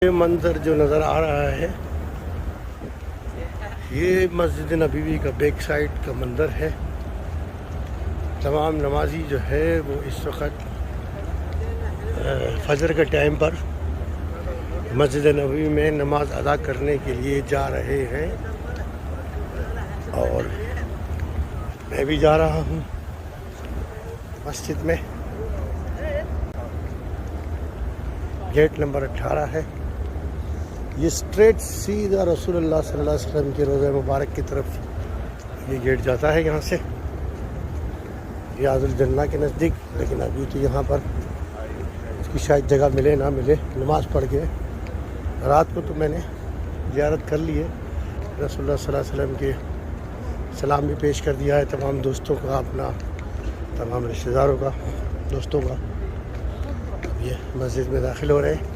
ये मंज़र जो नज़र आ रहा है ये मस्जिद नबवी का बैक साइड का मंज़र है। तमाम नमाजी जो है वो इस वक्त फजर के टाइम पर मस्जिद नबवी में नमाज अदा करने के लिए जा रहे हैं और मैं भी जा रहा हूँ मस्जिद में। गेट नंबर 18 है। ये स्ट्रेट सीधा रसूलुल्लाह सल्लल्लाहु अलैहि वसल्लम के रोज़े मुबारक की तरफ ये गेट जाता है यहाँ से रियाजुल जन्नह के नज़दीक। लेकिन अभी तो यहाँ पर उसकी शायद जगह मिले ना मिले, नमाज़ पढ़ के रात को तो मैंने ज़ियारत कर ली है। रसूलुल्लाह सल्लल्लाहु अलैहि वसल्लम के सलाम भी पेश कर दिया है तमाम दोस्तों का, अपना तमाम रिश्तेदारों का, दोस्तों का। अब ये मस्जिद में दाखिल हो रहे हैं।